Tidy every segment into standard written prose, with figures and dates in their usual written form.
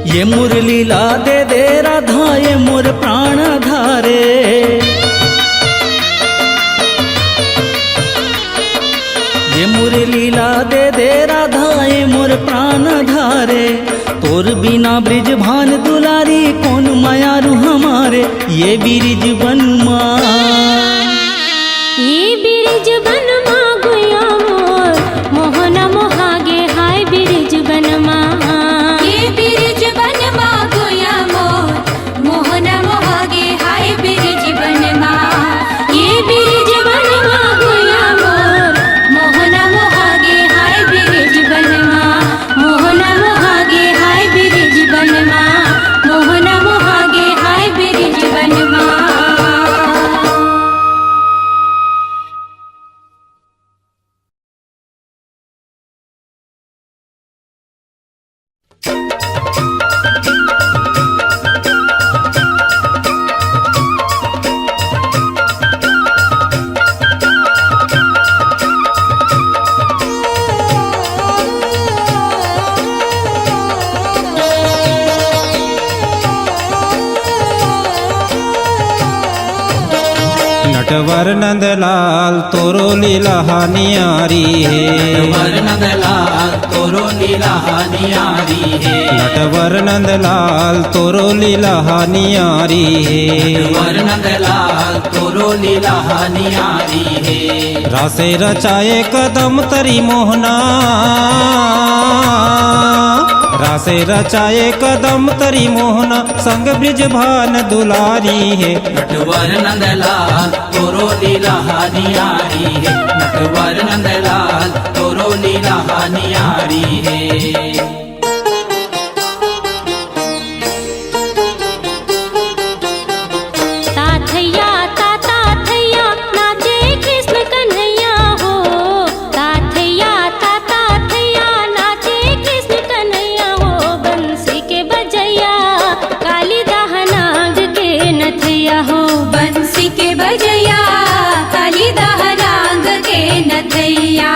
ये मुरली ला दे दे राधा ये मोर प्राण धारे। ये मुरली ला दे दे राधा ये मोर प्राण धारे। तोर बिना ब्रिज भान दुलारी कौन मायारू हमारे। ये बिरिज बनमा ये बिरिज बनमा गुया मोर मोहना मोहागे हाय बिरिज बनमा। ये बिरिज बनमा गुया मोर मोहना मोहागे हाय बिरिज बनमा। ये बिरिज बनमा गुया मोर मोहना मोहागे हाय बिरिज बनमा। मोहना मोहागे हाय बिरिज बनमा। मोहना मोहागे हाय बिरिज बनमा। नटवर नंदलाल तोरो लीला नियारी है। नटवर नंदलाल तोरो लीला नियारी है। नटवर नंदलाल तोरो लीला नियारी है। नटवर नंदलाल तोरो लीला नियारी है। रासे रचाए कदम तरी मोहना। रासे रचाए कदम तरी मोहना संग ब्रिज भान दुलारी है। नटवर नंदलाल तोरो लीला नियारी है। नटवर नंदलाल तोरो लीला नियारी है। बंसी के बजैया काली दहरांग के नथैया।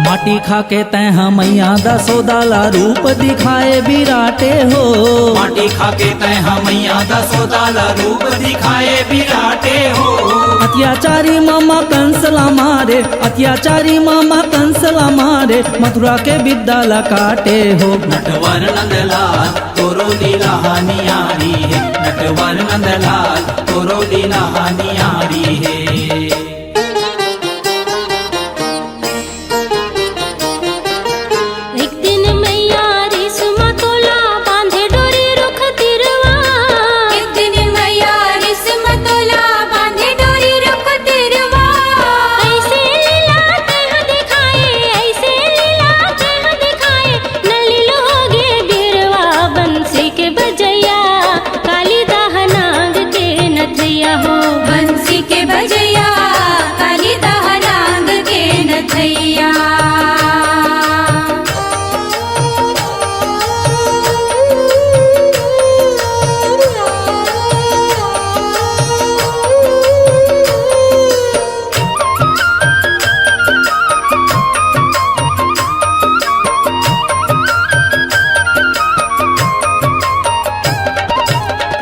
माटी खा के तय मैया दसोदाला रूप दिखाए बिराटे हो। माटी खा के तय मैया दसोदाला रूप दिखाए बिराटे हो। अत्याचारी मामा कंसला मारे। अत्याचारी मामा कंसला मारे। मथुरा के विद्याला काटे हो। नटवर नंदलाल तोरो लीला नियारी है। नटवर नंदलाल तोरो लीला नियारी है। बंसी के बजैया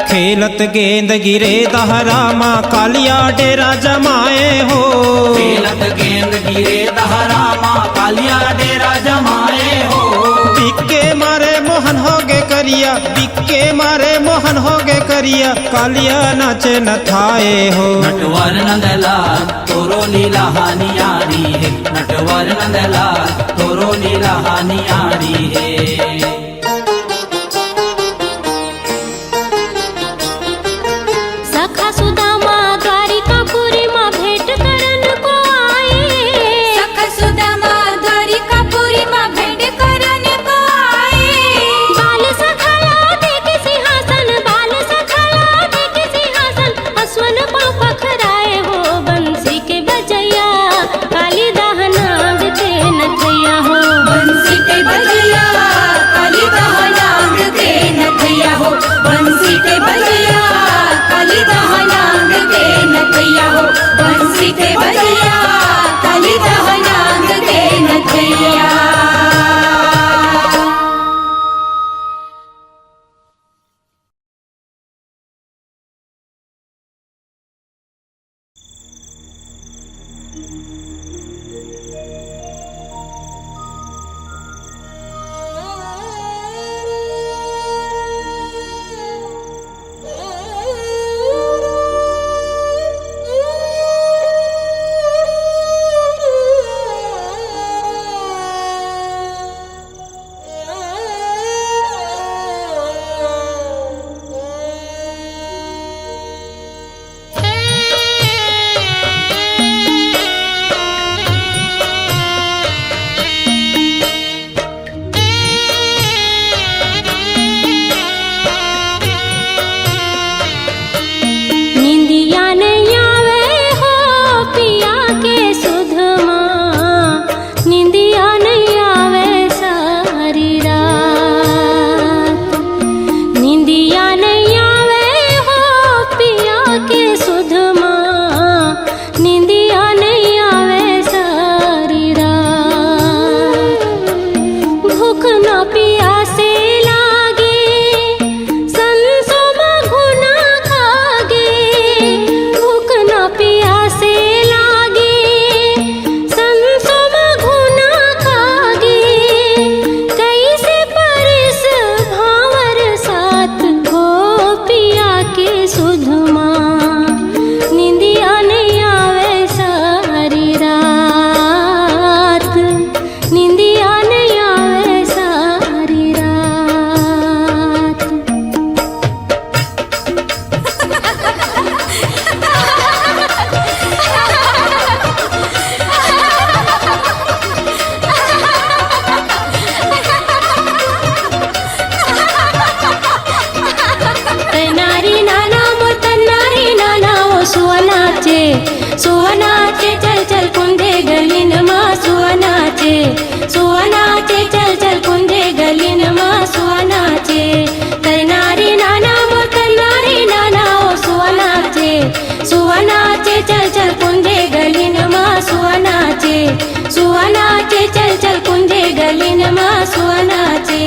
खेलत गेंद गिरे दहरा माँ कालिया डेरा जमाए हो। खेलत गेंद गिरे दहरा माँ कालिया डेरा जमाए हो। बिक्के मारे मोहन हो गे करिया, बिक्के मारे मोहन हो गे करिया, कालिया नाचे न थाए हो। नटवर नंदलाल तोरो लीला हानियारी है, नटवर नंदलाल तोरो लीला हानियारी है। सखा सुदामा द्वारिकापुरी माँ भेंट करन को आए। सखा सुदामा द्वारिकापुरी माँ भेंट करन को आए। बाल सखाला देखे सिंहासन, बाल सखाला देखे सिंहासन, असवन पाँव पखराए हो। बंसी के बजैया काली दहनांग के नथैया हो। बंसी के बजैया काली दहनांग के नथैया हो। बंसी के बजैया काली दहनांग के नथैया हो। बंसी के बजैया काली दहनांग के नथैया। निंदिया नहीं आवे हो पिया के सुधमा, निंदिया नहीं आवे सारी रात। निंदिया नहीं आवे हो पिया के सुधमा, निंदिया नहीं आवे सारी रात। भूख ना पियासे लागे संसो मघुना खागे। भूख ना पियासे लागे संसो मघुना खागे। कैसे परिस भावर साथ हो पिया के सुधमा, निंदिया नहीं आवे सारी रात। निंदिया नहीं आवे सारी रात। तनारी नाना मोर तनारी नाना ओ सुवनाचे, सुवनाचे चल चल कुंदे गलीन माँ सुवनाचे। सुवनाचे चल चल कुंदे गलीन माँ सुवनाचे। तनारी नाना मोर तनारी नाना ओ सुवनाचे, सुवनाचे चल चल कुंदे गलीन माँ सुवनाचे। सुवनाचे चल चल कुंदे गलीन माँ सुवनाचे।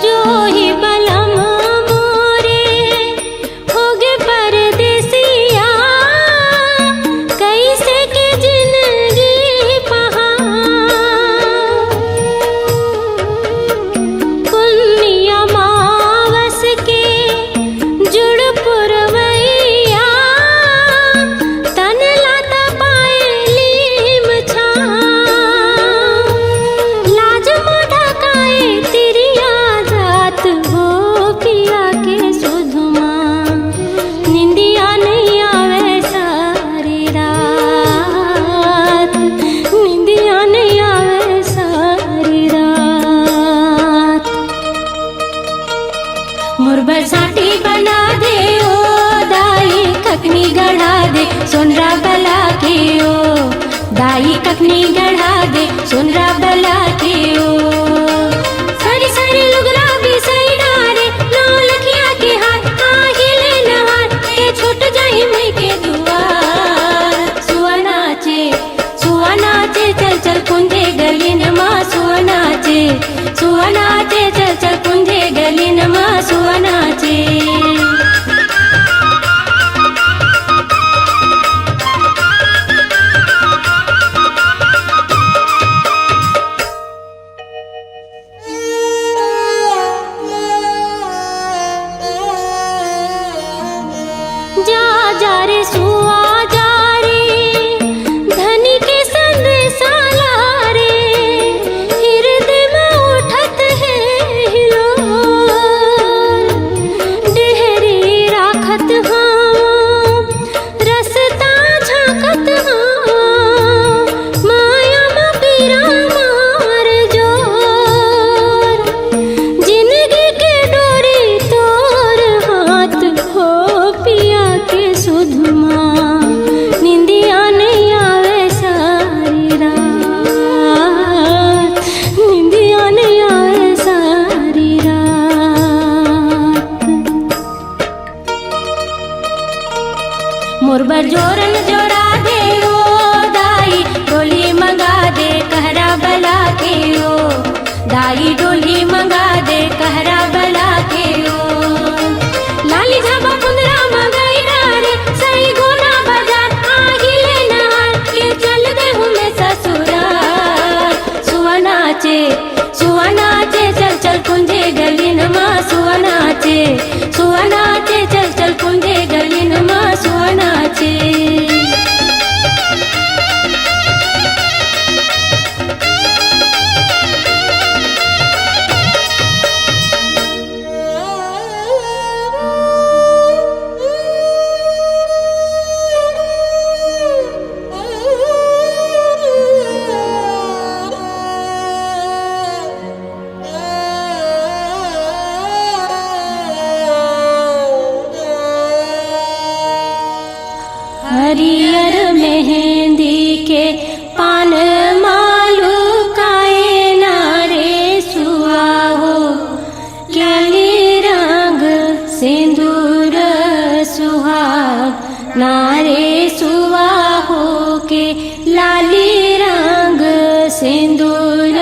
जो ही बलम मोरे होगे परदेसिया, कैसे के जिंदगी पहाड़। पुन्निया मावस के जुड़ पुरवैया, तन लाता पाए लीम छाँव। लाज मोढ़ा काए तिरिया जात हो पिया के सुधमा, निंदिया नहीं आवे सारी रात। निंदिया नहीं आवे सारी रात। मोर बरसाती बना दे ओ दाई कखनी गढ़ा दे सोनरा बला के ओ। दाई कखनी गढ़ा दे सोनरा बला के ओ। सारी सारी लुगरा भी सही डारे, मुरबर जोरन जोड़ा दे ओ दाई डोली मंगा दे कहरा बला के ओ दाई डोली मंगा दे कहरा बला के ओ लाली झाबा कुंदरा मंगाई डारे सही गोना बाजार आही ले नहार के चल दे हूँ मैं ससुराल सुआ नाचे चल चल कुंजे गली नमा सुआ नाचे चल चल कुंजे गली नमा सुआ नाचे हरियर मेहंदी के पान मालू काए नारे सुआ हो लाली रंग सिंदूर सुहाग नारे सुआ हो के लाली रंग सिंदूर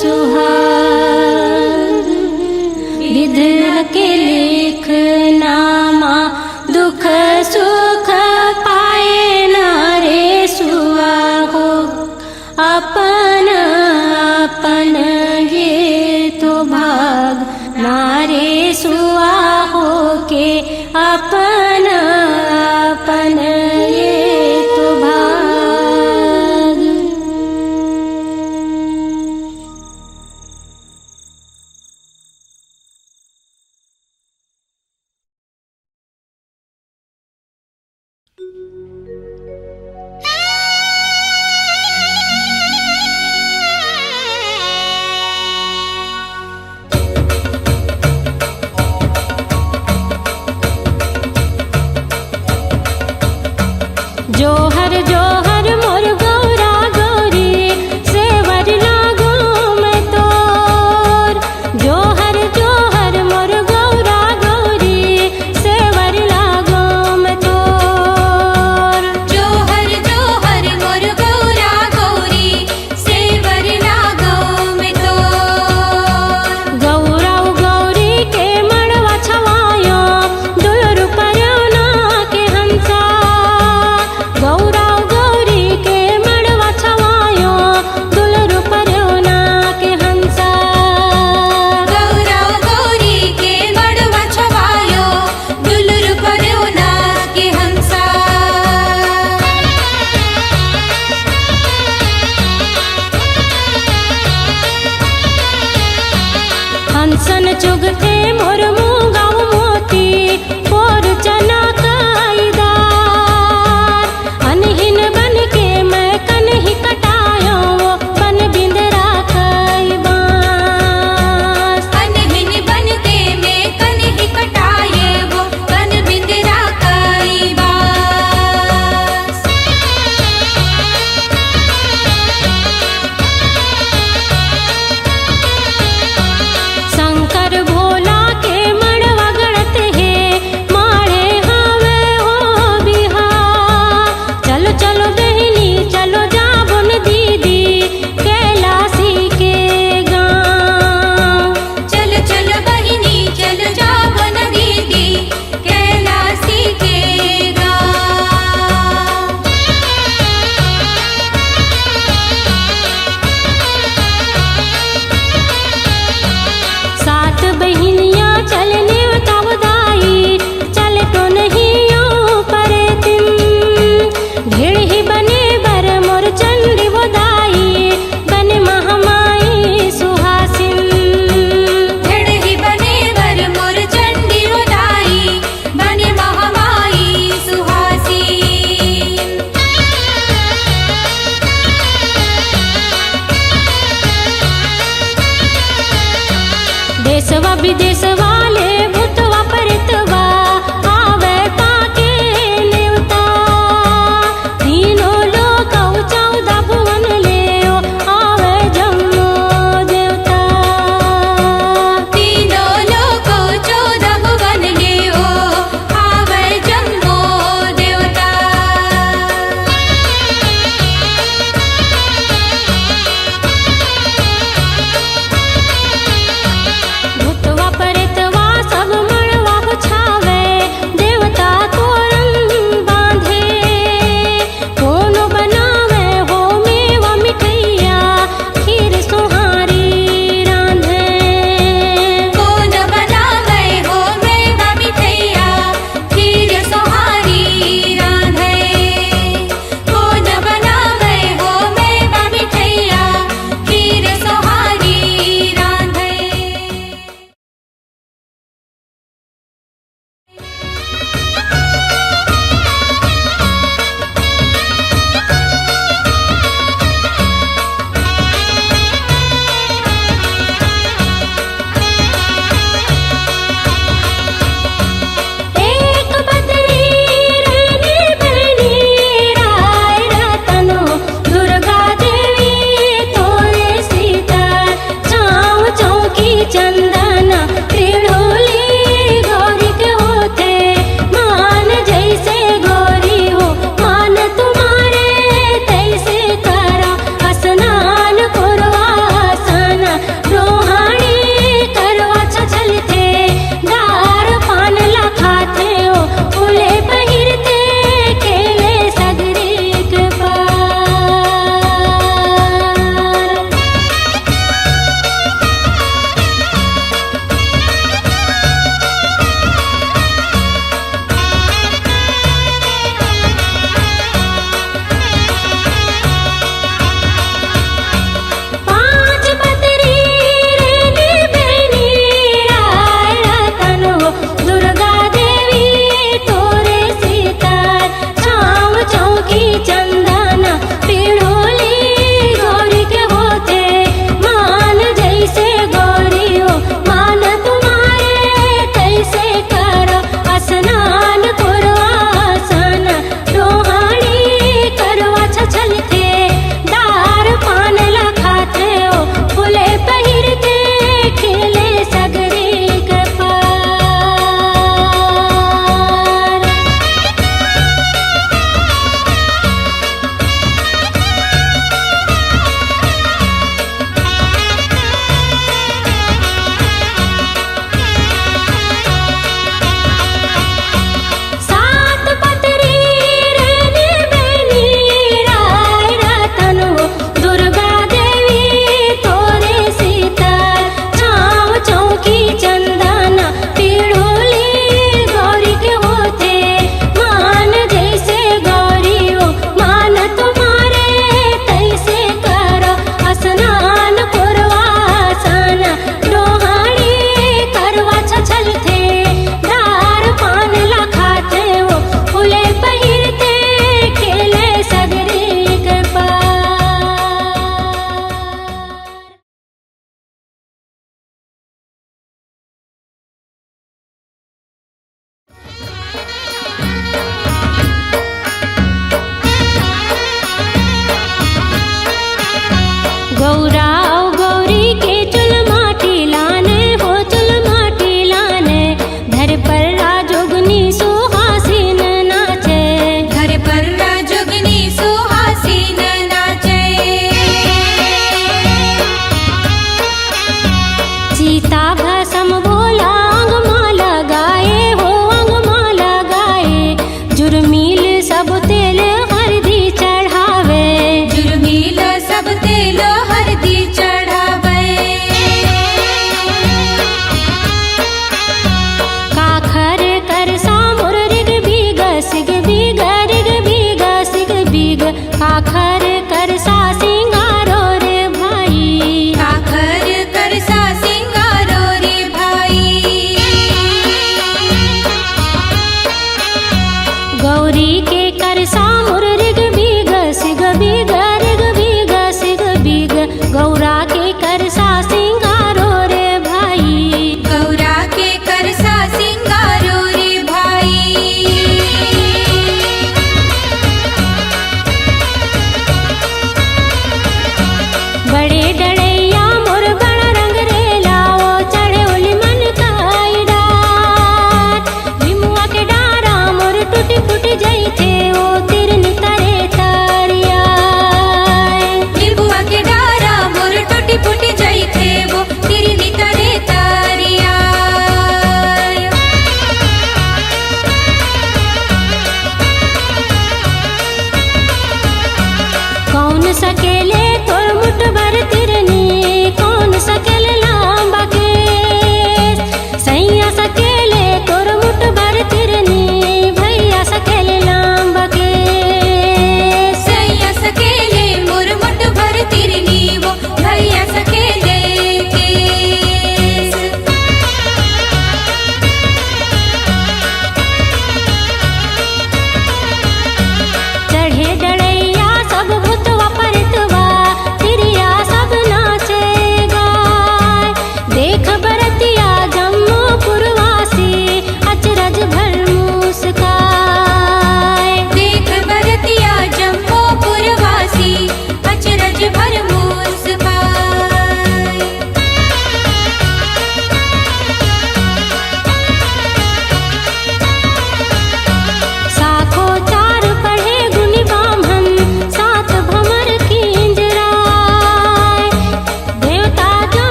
सुहाग विध के लेख नामा दुख सुख पाए नारे सुआ हो अपन अपन ये तो भाग नारे सुआ हो के अपन अपन ये तो भाग। जोहर जोहर मोर गौरा गौरी सेवर लागो मैं तोर जोहर जोहर मोर गौरा गौरी सेवर लागो मैं तोर जोहर जोहर मोर गौरा गौरी सेवर लागो मैं तोर गौरा गौरी के मड़वा छवायो दुलर परवना के हंसा गौरा गौरी के मड़वा छवायो दुलर परवना के हंसा गौरा गौरी के मड़वा छवायो दुलर परवना के हंसा हंसन चुगते मोर मुंगाव मोती पोर चना काईदार अनहिन बन के मैं कन्ही कटायो बन बिंदरा कई बांस अनहिन बन के मैं कन्ही कटाए वो बन बिंदरा कई बास शंकर भोला के मड़वा गड़त है मारे हावे हो बिहार चलो चलो बहनी चलो जाबुन दीदी कैलासी के गाँव चल चल बहिनी चल जाओ न दीदी कैलासी के गाँव सात बहिनियाँ चलने